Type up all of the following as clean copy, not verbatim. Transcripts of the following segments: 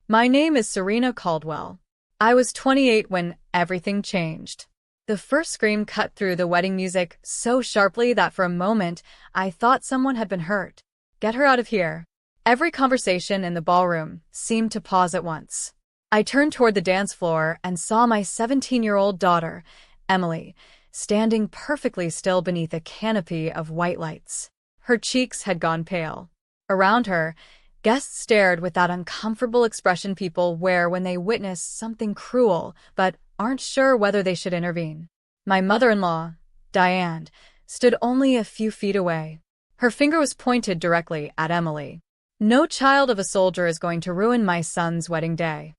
My name is Serena Caldwell. I was 28 when everything changed. The first scream cut through the wedding music so sharply that for a moment I thought someone had been hurt. Get her out of here. Every conversation in the ballroom seemed to pause at once. I turned toward the dance floor and saw my 17-year-old daughter, Emily, standing perfectly still beneath a canopy of white lights. Her cheeks had gone pale. Around her, guests stared with that uncomfortable expression people wear when they witness something cruel but aren't sure whether they should intervene. My mother-in-law, Diane, stood only a few feet away. Her finger was pointed directly at Emily. "No child of a soldier is going to ruin my son's wedding day."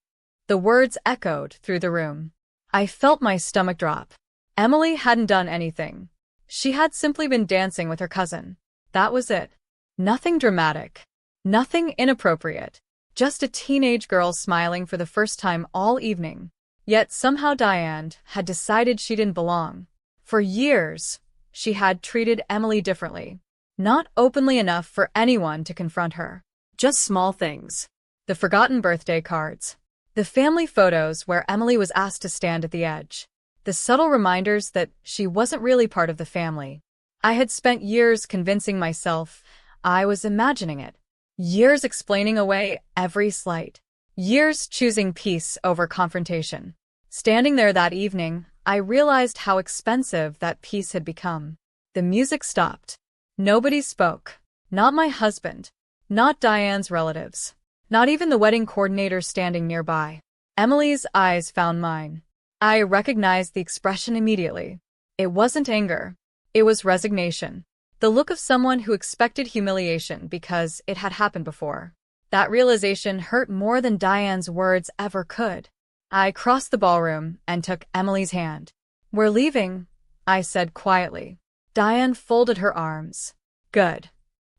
The words echoed through the room. I felt my stomach drop. Emily hadn't done anything. She had simply been dancing with her cousin. That was it. Nothing dramatic. Nothing inappropriate. Just a teenage girl smiling for the first time all evening. Yet somehow Diane had decided she didn't belong. For years, she had treated Emily differently. Not openly enough for anyone to confront her. Just small things. The forgotten birthday cards. The family photos where Emily was asked to stand at the edge. The subtle reminders that she wasn't really part of the family. I had spent years convincing myself I was imagining it. Years explaining away every slight. Years choosing peace over confrontation. Standing there that evening, I realized how expensive that peace had become. The music stopped. Nobody spoke. Not my husband. Not Diane's relatives. Not even the wedding coordinator standing nearby. Emily's eyes found mine. I recognized the expression immediately. It wasn't anger. It was resignation. The look of someone who expected humiliation because it had happened before. That realization hurt more than Diane's words ever could. I crossed the ballroom and took Emily's hand. "We're leaving," I said quietly. Diane folded her arms. "Good."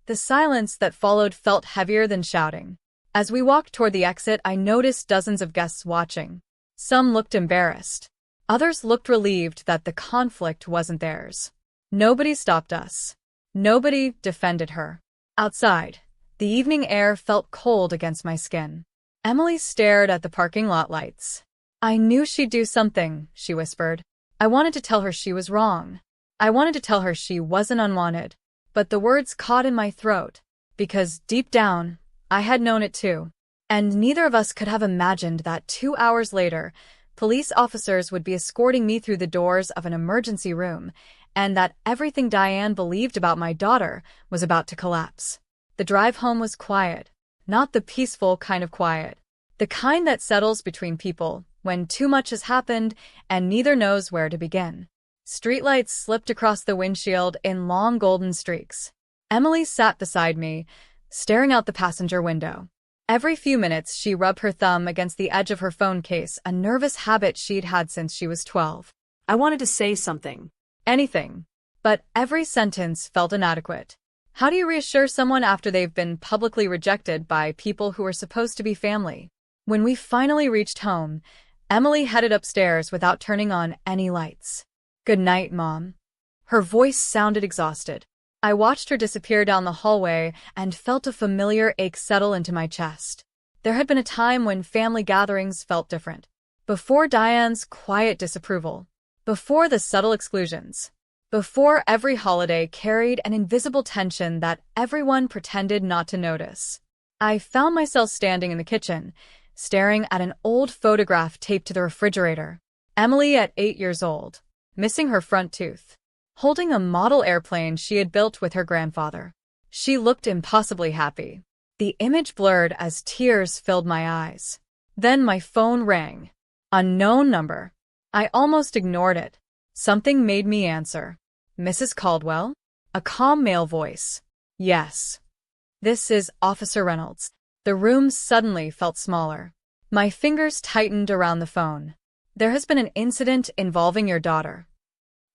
The silence that followed felt heavier than shouting. As we walked toward the exit, I noticed dozens of guests watching. Some looked embarrassed. Others looked relieved that the conflict wasn't theirs. Nobody stopped us. Nobody defended her. Outside, the evening air felt cold against my skin. Emily stared at the parking lot lights. "I knew she'd do something," she whispered. I wanted to tell her she was wrong. I wanted to tell her she wasn't unwanted. But the words caught in my throat, because deep down, I had known it too. And neither of us could have imagined that 2 hours later, police officers would be escorting me through the doors of an emergency room, and that everything Diane believed about my daughter was about to collapse. The drive home was quiet. Not the peaceful kind of quiet. The kind that settles between people when too much has happened and neither knows where to begin. Streetlights slipped across the windshield in long golden streaks. Emily sat beside me, staring out the passenger window. Every few minutes, she rubbed her thumb against the edge of her phone case, a nervous habit she'd had since she was 12. I wanted to say something. Anything. But every sentence felt inadequate. How do you reassure someone after they've been publicly rejected by people who are supposed to be family? When we finally reached home, Emily headed upstairs without turning on any lights. "Good night, Mom." Her voice sounded exhausted. I watched her disappear down the hallway and felt a familiar ache settle into my chest. There had been a time when family gatherings felt different. Before Diane's quiet disapproval. Before the subtle exclusions. Before every holiday carried an invisible tension that everyone pretended not to notice. I found myself standing in the kitchen, staring at an old photograph taped to the refrigerator. Emily at 8 years old, missing her front tooth. Holding a model airplane she had built with her grandfather. She looked impossibly happy. The image blurred as tears filled my eyes. Then my phone rang. Unknown number. I almost ignored it. Something made me answer. "Mrs. Caldwell?" A calm male voice. "Yes." "This is Officer Reynolds." The room suddenly felt smaller. My fingers tightened around the phone. "There has been an incident involving your daughter."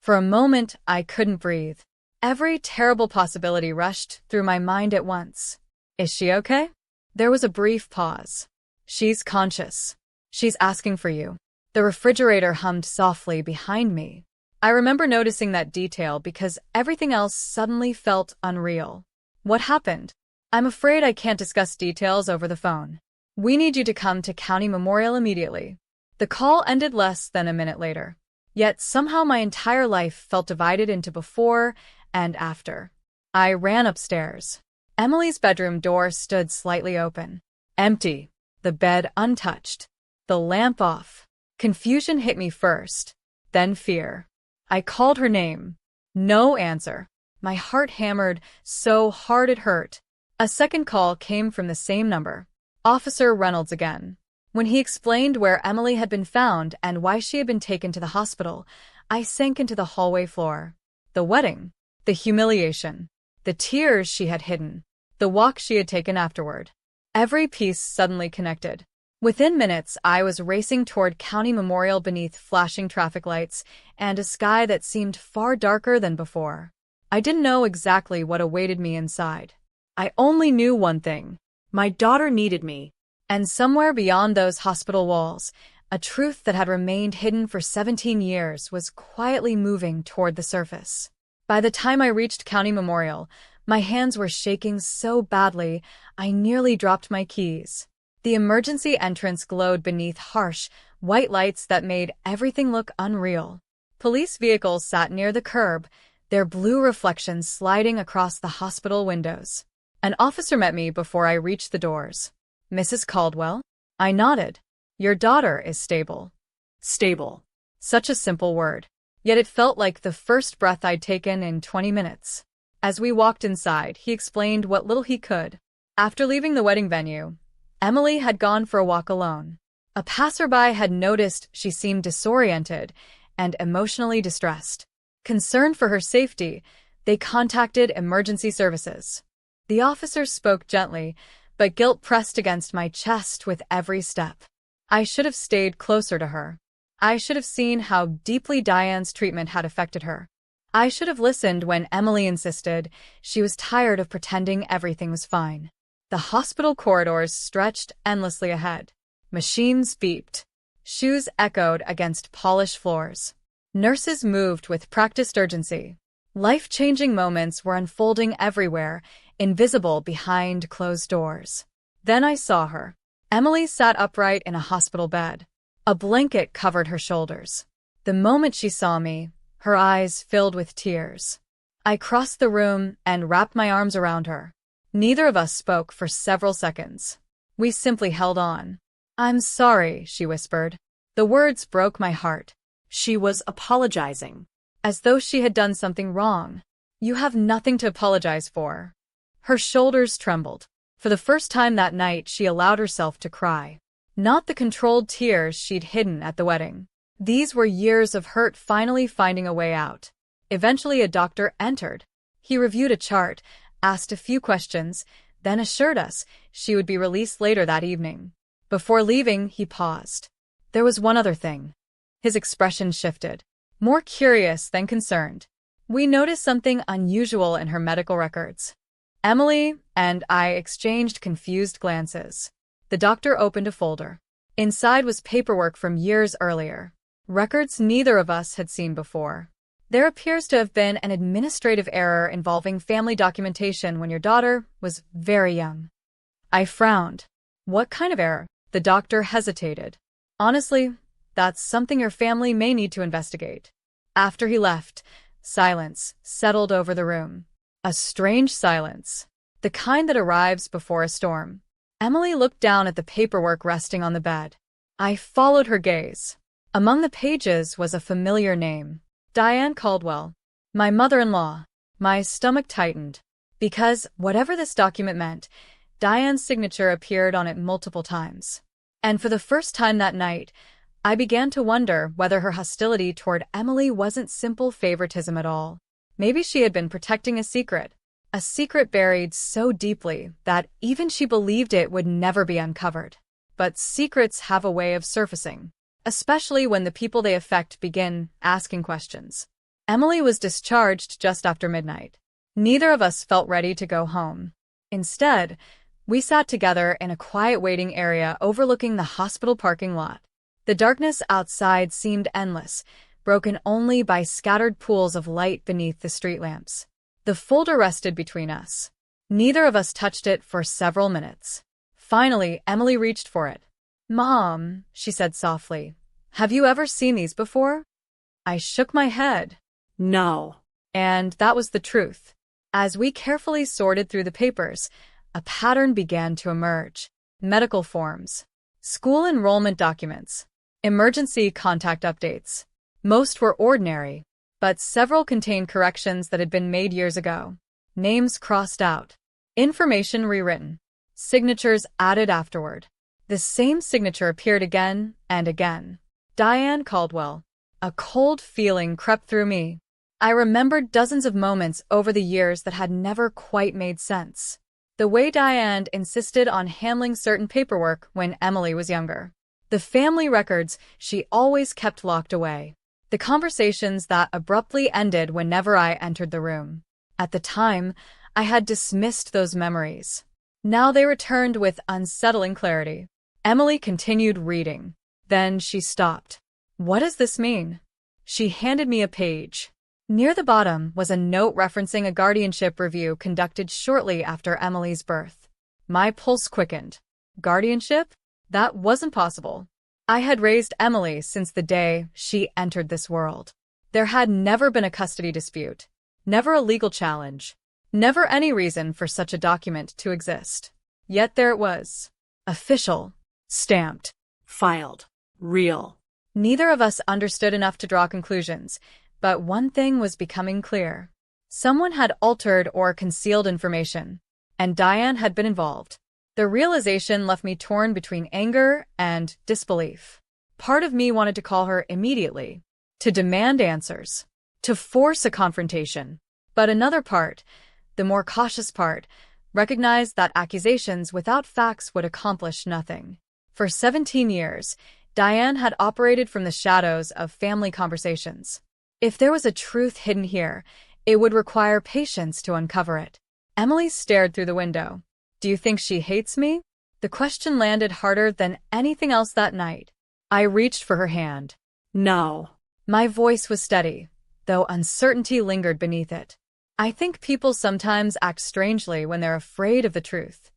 For a moment, I couldn't breathe. Every terrible possibility rushed through my mind at once. "Is she okay?" There was a brief pause. "She's conscious. She's asking for you." The refrigerator hummed softly behind me. I remember noticing that detail because everything else suddenly felt unreal. "What happened?" "I'm afraid I can't discuss details over the phone." We need you to come to County Memorial immediately. The call ended less than a minute later. Yet somehow my entire life felt divided into before and after. I ran upstairs. Emily's bedroom door stood slightly open. Empty. The bed untouched. The lamp off. Confusion hit me first, then fear. I called her name. No answer. My heart hammered so hard it hurt. A second call came from the same number. Officer Reynolds again. When he explained where Emily had been found and why she had been taken to the hospital, I sank into the hallway floor. The wedding. The humiliation. The tears she had hidden. The walk she had taken afterward. Every piece suddenly connected. Within minutes, I was racing toward County Memorial beneath flashing traffic lights and a sky that seemed far darker than before. I didn't know exactly what awaited me inside. I only knew one thing. My daughter needed me. And somewhere beyond those hospital walls, a truth that had remained hidden for 17 years was quietly moving toward the surface. By the time I reached County Memorial, my hands were shaking so badly, I nearly dropped my keys. The emergency entrance glowed beneath harsh, white lights that made everything look unreal. Police vehicles sat near the curb, their blue reflections sliding across the hospital windows. An officer met me before I reached the doors. Mrs. Caldwell? I nodded. Your daughter is stable. Stable. Such a simple word. Yet it felt like the first breath I'd taken in 20 minutes. As we walked inside, he explained what little he could. After leaving the wedding venue, Emily had gone for a walk alone. A passerby had noticed she seemed disoriented and emotionally distressed. Concerned for her safety, they contacted emergency services. The officers spoke gently, but guilt pressed against my chest with every step. I should have stayed closer to her. I should have seen how deeply Diane's treatment had affected her. I should have listened when Emily insisted she was tired of pretending everything was fine. The hospital corridors stretched endlessly ahead. Machines beeped. Shoes echoed against polished floors. Nurses moved with practiced urgency. Life-changing moments were unfolding everywhere, invisible behind closed doors. Then I saw her. Emily sat upright in a hospital bed. A blanket covered her shoulders. The moment she saw me, her eyes filled with tears. I crossed the room and wrapped my arms around her. Neither of us spoke for several seconds. We simply held on. I'm sorry, she whispered. The words broke my heart. She was apologizing. As though she had done something wrong. You have nothing to apologize for. Her shoulders trembled. For the first time that night, she allowed herself to cry. Not the controlled tears she'd hidden at the wedding. These were years of hurt finally finding a way out. Eventually, a doctor entered. He reviewed a chart, asked a few questions, then assured us she would be released later that evening. Before leaving, he paused. There was one other thing. His expression shifted, more curious than concerned. We noticed something unusual in her medical records. Emily and I exchanged confused glances. The doctor opened a folder. Inside was paperwork from years earlier. Records neither of us had seen before. There appears to have been an administrative error involving family documentation when your daughter was very young. I frowned. What kind of error? The doctor hesitated. Honestly, that's something your family may need to investigate. After he left, silence settled over the room. A strange silence. The kind that arrives before a storm. Emily looked down at the paperwork resting on the bed. I followed her gaze. Among the pages was a familiar name. Diane Caldwell. My mother-in-law. My stomach tightened. Because, whatever this document meant, Diane's signature appeared on it multiple times. And for the first time that night, I began to wonder whether her hostility toward Emily wasn't simple favoritism at all. Maybe she had been protecting a secret buried so deeply that even she believed it would never be uncovered. But secrets have a way of surfacing, especially when the people they affect begin asking questions. Emily was discharged just after midnight. Neither of us felt ready to go home. Instead, we sat together in a quiet waiting area overlooking the hospital parking lot. The darkness outside seemed endless, broken only by scattered pools of light beneath the street lamps. The folder rested between us. Neither of us touched it for several minutes. Finally, Emily reached for it. "Mom," she said softly, "have you ever seen these before?" I shook my head. No. And that was the truth. As we carefully sorted through the papers, a pattern began to emerge. Medical forms, school enrollment documents, emergency contact updates. Most were ordinary, but several contained corrections that had been made years ago. Names crossed out, information rewritten, signatures added afterward. The same signature appeared again and again. Diane Caldwell. A cold feeling crept through me. I remembered dozens of moments over the years that had never quite made sense. The way Diane insisted on handling certain paperwork when Emily was younger. The family records she always kept locked away. The conversations that abruptly ended whenever I entered the room. At the time, I had dismissed those memories. Now they returned with unsettling clarity. Emily continued reading. Then she stopped. "What does this mean?" She handed me a page. Near the bottom was a note referencing a guardianship review conducted shortly after Emily's birth. My pulse quickened. Guardianship? That wasn't possible. I had raised Emily since the day she entered this world. There had never been a custody dispute, never a legal challenge, never any reason for such a document to exist. Yet there it was. Official. Stamped. Filed. Real. Neither of us understood enough to draw conclusions, but one thing was becoming clear. Someone had altered or concealed information, and Diane had been involved. The realization left me torn between anger and disbelief. Part of me wanted to call her immediately, to demand answers, to force a confrontation. But another part, the more cautious part, recognized that accusations without facts would accomplish nothing. For 17 years, Diane had operated from the shadows of family conversations. If there was a truth hidden here, it would require patience to uncover it. Emily stared through the window. "Do you think she hates me?" The question landed harder than anything else that night. I reached for her hand. No. My voice was steady, though uncertainty lingered beneath it. "I think people sometimes act strangely when they're afraid of the truth."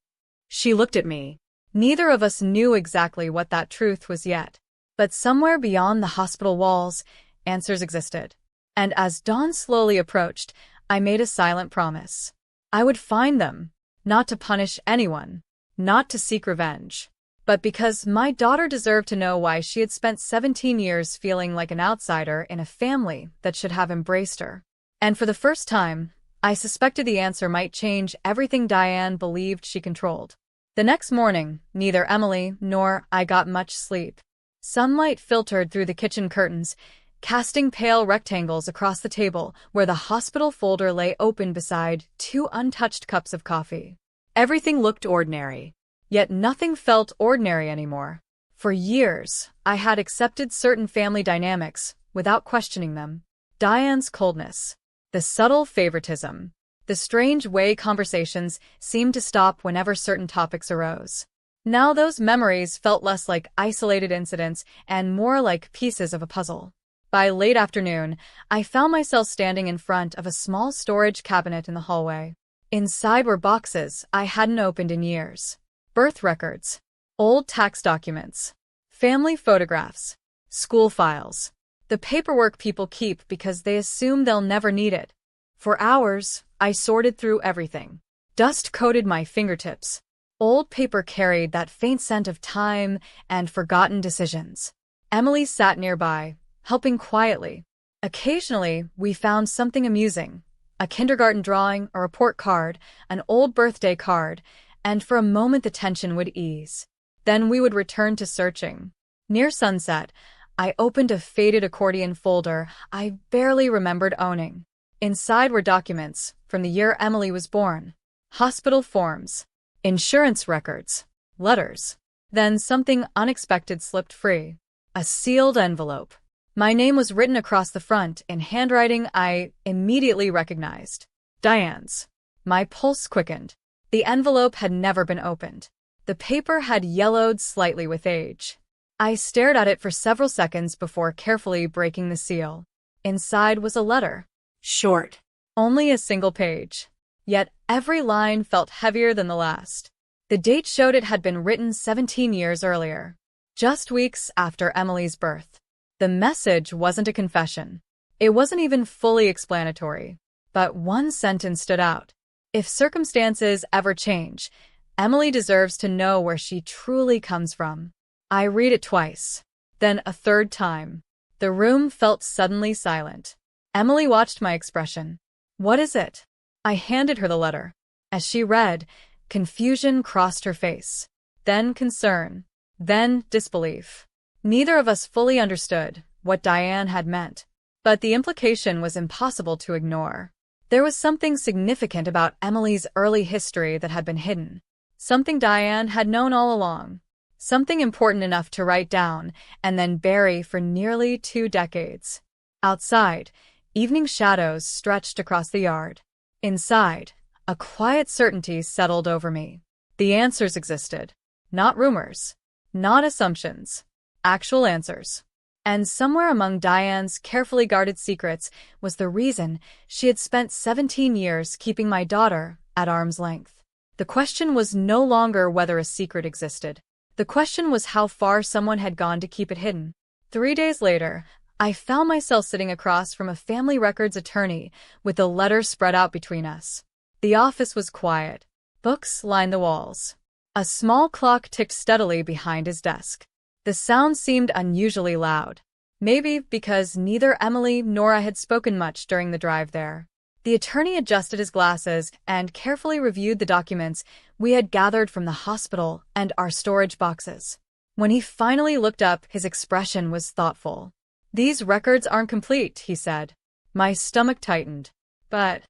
She looked at me. Neither of us knew exactly what that truth was yet. But somewhere beyond the hospital walls, answers existed. And as dawn slowly approached, I made a silent promise. I would find them, not to punish anyone, not to seek revenge, but because my daughter deserved to know why she had spent 17 years feeling like an outsider in a family that should have embraced her. And for the first time, I suspected the answer might change everything Diane believed she controlled. The next morning, neither Emily nor I got much sleep. Sunlight filtered through the kitchen curtains, casting pale rectangles across the table where the hospital folder lay open beside 2 untouched cups of coffee. Everything looked ordinary, yet nothing felt ordinary anymore. For years, I had accepted certain family dynamics without questioning them. Diane's coldness, the subtle favoritism, the strange way conversations seemed to stop whenever certain topics arose. Now those memories felt less like isolated incidents and more like pieces of a puzzle. By late afternoon, I found myself standing in front of a small storage cabinet in the hallway. Inside were boxes I hadn't opened in years. Birth records, old tax documents, family photographs, school files. The paperwork people keep because they assume they'll never need it. For hours, I sorted through everything. Dust coated my fingertips. Old paper carried that faint scent of time and forgotten decisions. Emily sat nearby, helping quietly. Occasionally, we found something amusing. A kindergarten drawing, a report card, an old birthday card, and for a moment the tension would ease. Then we would return to searching. Near sunset, I opened a faded accordion folder I barely remembered owning. Inside were documents from the year Emily was born, hospital forms, insurance records, letters. Then something unexpected slipped free. A sealed envelope. My name was written across the front in handwriting I immediately recognized. Diane's. My pulse quickened. The envelope had never been opened. The paper had yellowed slightly with age. I stared at it for several seconds before carefully breaking the seal. Inside was a letter. Short. Only a single page. Yet every line felt heavier than the last. The date showed it had been written 17 years earlier, just weeks after Emily's birth. The message wasn't a confession. It wasn't even fully explanatory. But one sentence stood out. If circumstances ever change, Emily deserves to know where she truly comes from. I read it twice, then a third time. The room felt suddenly silent. Emily watched my expression. "What is it?" I handed her the letter. As she read, confusion crossed her face. Then concern. Then disbelief. Neither of us fully understood what Diane had meant, but the implication was impossible to ignore. There was something significant about Emily's early history that had been hidden. Something Diane had known all along. Something important enough to write down and then bury for nearly 2 decades. Outside, evening shadows stretched across the yard. Inside, a quiet certainty settled over me. The answers existed. Not rumors. Not assumptions. Actual answers. And somewhere among Diane's carefully guarded secrets was the reason she had spent 17 years keeping my daughter at arm's length. The question was no longer whether a secret existed. The question was how far someone had gone to keep it hidden. 3 days later, I found myself sitting across from a family records attorney with a letter spread out between us. The office was quiet. Books lined the walls. A small clock ticked steadily behind his desk. The sound seemed unusually loud. Maybe because neither Emily nor I had spoken much during the drive there. The attorney adjusted his glasses and carefully reviewed the documents we had gathered from the hospital and our storage boxes. When he finally looked up, his expression was thoughtful. "These records aren't complete," he said. My stomach tightened. But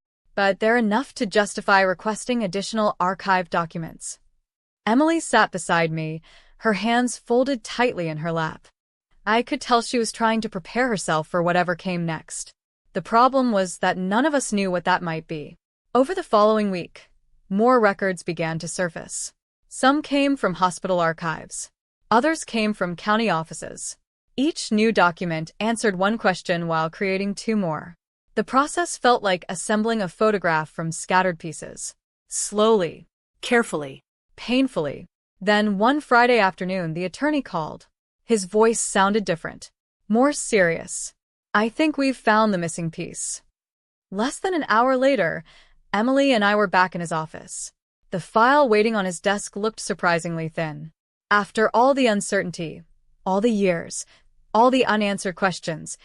they're enough to justify requesting additional archived documents. Emily sat beside me, her hands folded tightly in her lap. I could tell she was trying to prepare herself for whatever came next. The problem was that none of us knew what that might be. Over the following week, more records began to surface. Some came from hospital archives. Others came from county offices. Each new document answered one question while creating 2 more. The process felt like assembling a photograph from scattered pieces. Slowly. Carefully. Painfully. Then one Friday afternoon, the attorney called. His voice sounded different. More serious. "I think we've found the missing piece." Less than an hour later, Emily and I were back in his office. The file waiting on his desk looked surprisingly thin. After all the uncertainty, all the years, all the unanswered questions,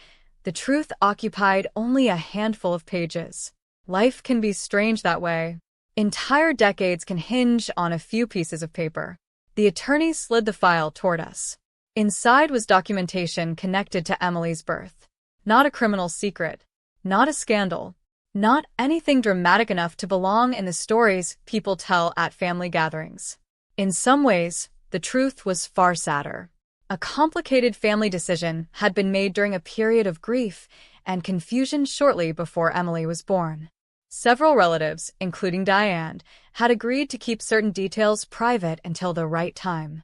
the truth occupied only a handful of pages. Life can be strange that way. Entire decades can hinge on a few pieces of paper. The attorney slid the file toward us. Inside was documentation connected to Emily's birth. Not a criminal secret. Not a scandal. Not anything dramatic enough to belong in the stories people tell at family gatherings. In some ways, the truth was far sadder. A complicated family decision had been made during a period of grief and confusion shortly before Emily was born. Several relatives, including Diane, had agreed to keep certain details private until the right time.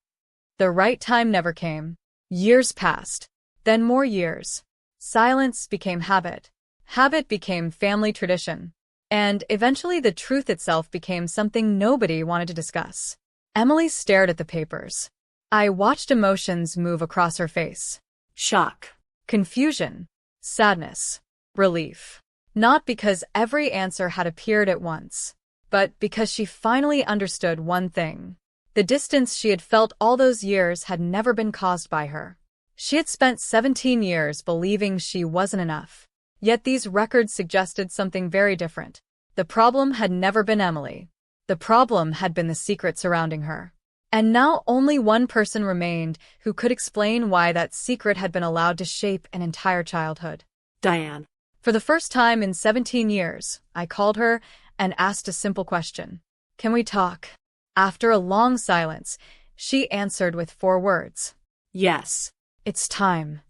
The right time never came. Years passed. Then more years. Silence became habit. Habit became family tradition. And eventually the truth itself became something nobody wanted to discuss. Emily stared at the papers. I watched emotions move across her face. Shock. Confusion. Sadness. Relief. Not because every answer had appeared at once, but because she finally understood one thing. The distance she had felt all those years had never been caused by her. She had spent 17 years believing she wasn't enough. Yet these records suggested something very different. The problem had never been Emily. The problem had been the secret surrounding her. And now only one person remained who could explain why that secret had been allowed to shape an entire childhood. Diane. For the first time in 17 years, I called her and asked a simple question. "Can we talk?" After a long silence, she answered with 4 words. "Yes." "It's time."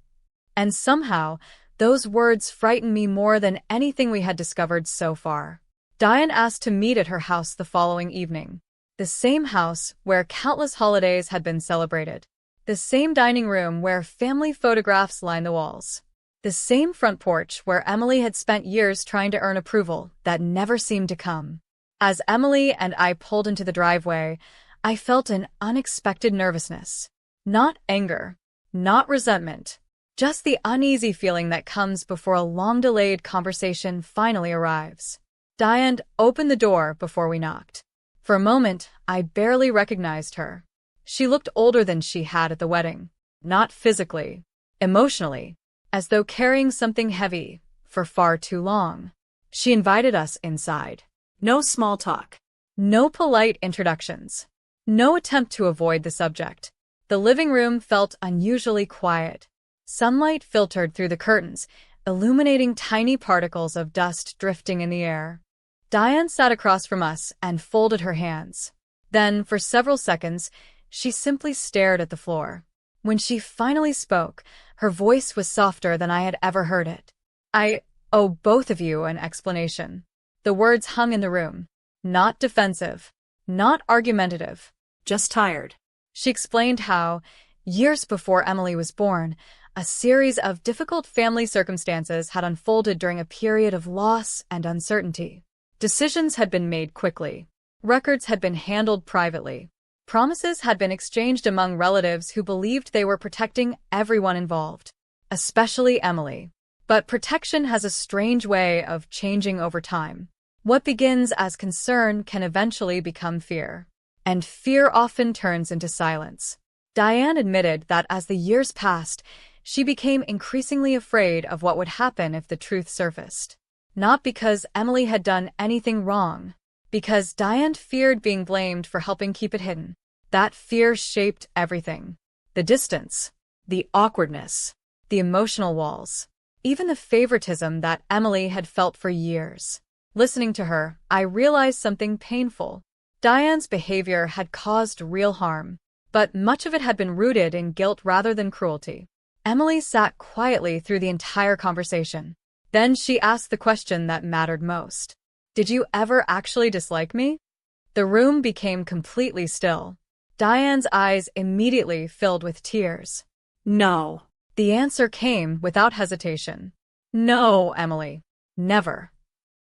And somehow, those words frightened me more than anything we had discovered so far. Diane asked to meet at her house the following evening. The same house where countless holidays had been celebrated. The same dining room where family photographs lined the walls. The same front porch where Emily had spent years trying to earn approval that never seemed to come. As Emily and I pulled into the driveway, I felt an unexpected nervousness. Not anger, not resentment, just the uneasy feeling that comes before a long-delayed conversation finally arrives. Diane opened the door before we knocked. For a moment, I barely recognized her. She looked older than she had at the wedding. Not physically, emotionally, as though carrying something heavy for far too long. She invited us inside. No small talk. No polite introductions. No attempt to avoid the subject. The living room felt unusually quiet. Sunlight filtered through the curtains, illuminating tiny particles of dust drifting in the air. Diane sat across from us and folded her hands. Then, for several seconds, she simply stared at the floor. When she finally spoke, her voice was softer than I had ever heard it. "I owe both of you an explanation." The words hung in the room. Not defensive, not argumentative. Just tired. She explained how, years before Emily was born, a series of difficult family circumstances had unfolded during a period of loss and uncertainty. Decisions had been made quickly. Records had been handled privately. Promises had been exchanged among relatives who believed they were protecting everyone involved, especially Emily. But protection has a strange way of changing over time. What begins as concern can eventually become fear. And fear often turns into silence. Diane admitted that as the years passed, she became increasingly afraid of what would happen if the truth surfaced. Not because Emily had done anything wrong, because Diane feared being blamed for helping keep it hidden. That fear shaped everything. The distance, the awkwardness, the emotional walls, even the favoritism that Emily had felt for years. Listening to her, I realized something painful. Diane's behavior had caused real harm, but much of it had been rooted in guilt rather than cruelty. Emily sat quietly through the entire conversation. Then she asked the question that mattered most. "Did you ever actually dislike me?" The room became completely still. Diane's eyes immediately filled with tears. No. The answer came without hesitation. "No, Emily. Never."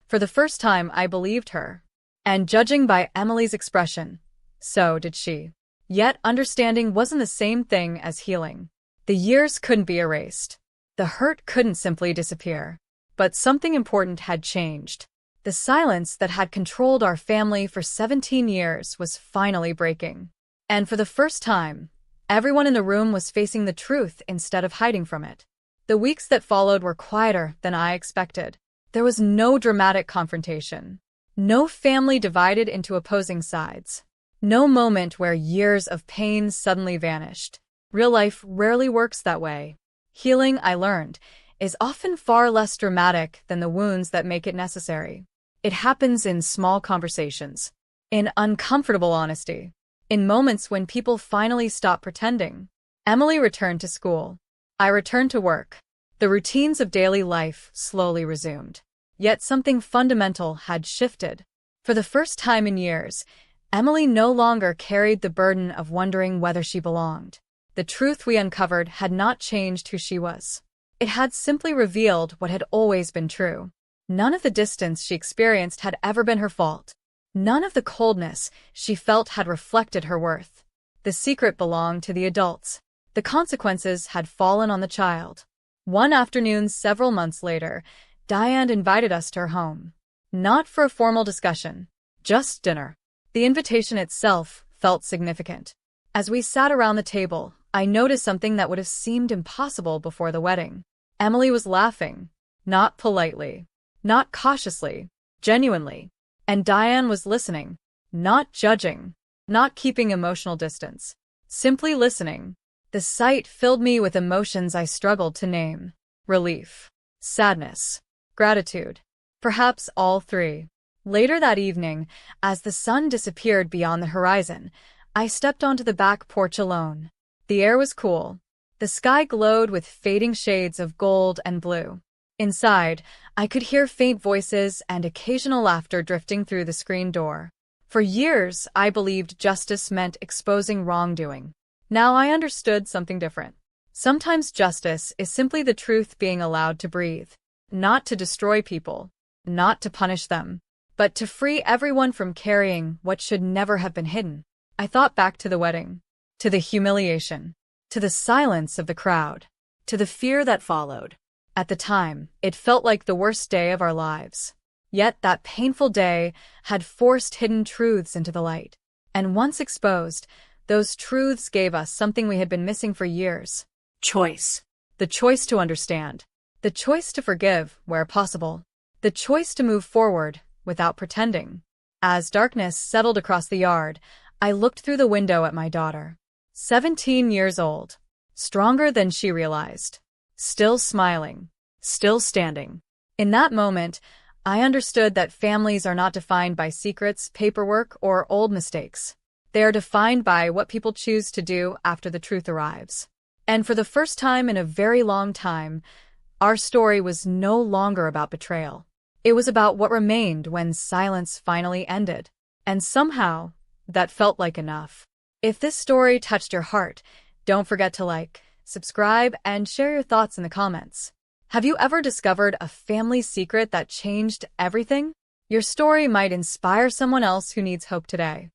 For the first time, I believed her. And judging by Emily's expression, so did she. Yet understanding wasn't the same thing as healing. The years couldn't be erased. The hurt couldn't simply disappear. But something important had changed. The silence that had controlled our family for 17 years was finally breaking. And for the first time, everyone in the room was facing the truth instead of hiding from it. The weeks that followed were quieter than I expected. There was no dramatic confrontation. No family divided into opposing sides. No moment where years of pain suddenly vanished. Real life rarely works that way. Healing, I learned, is often far less dramatic than the wounds that make it necessary. It happens in small conversations, in uncomfortable honesty, in moments when people finally stop pretending. Emily returned to school. I returned to work. The routines of daily life slowly resumed. Yet something fundamental had shifted. For the first time in years, Emily no longer carried the burden of wondering whether she belonged. The truth we uncovered had not changed who she was. It had simply revealed what had always been true. None of the distance she experienced had ever been her fault. None of the coldness she felt had reflected her worth. The secret belonged to the adults. The consequences had fallen on the child. One afternoon several months later, Diane invited us to her home. Not for a formal discussion, just dinner. The invitation itself felt significant. As we sat around the table, I noticed something that would have seemed impossible before the wedding. Emily was laughing, not politely, not cautiously, genuinely. And Diane was listening, not judging, not keeping emotional distance, simply listening. The sight filled me with emotions I struggled to name. Relief, sadness, gratitude. Perhaps all three. Later that evening, as the sun disappeared beyond the horizon, I stepped onto the back porch alone. The air was cool. The sky glowed with fading shades of gold and blue. Inside, I could hear faint voices and occasional laughter drifting through the screen door. For years, I believed justice meant exposing wrongdoing. Now I understood something different. Sometimes justice is simply the truth being allowed to breathe. Not to destroy people, not to punish them, but to free everyone from carrying what should never have been hidden. I thought back to the wedding, to the humiliation, to the silence of the crowd, To the fear that followed. At the time, it felt like the worst day of our lives. Yet that painful day had forced hidden truths into the light. And once exposed, those truths gave us something we had been missing for years. Choice. The choice to understand. The choice to forgive where possible. The choice to move forward without pretending. As darkness settled across the yard, I looked through the window at my daughter. 17 years old. Stronger than she realized. Still smiling. Still standing. In that moment, I understood that families are not defined by secrets, paperwork, or old mistakes. They are defined by what people choose to do after the truth arrives. And for the first time in a very long time, our story was no longer about betrayal. It was about what remained when silence finally ended. And somehow, that felt like enough. If this story touched your heart, don't forget to like, subscribe, and share your thoughts in the comments. Have you ever discovered a family secret that changed everything? Your story might inspire someone else who needs hope today.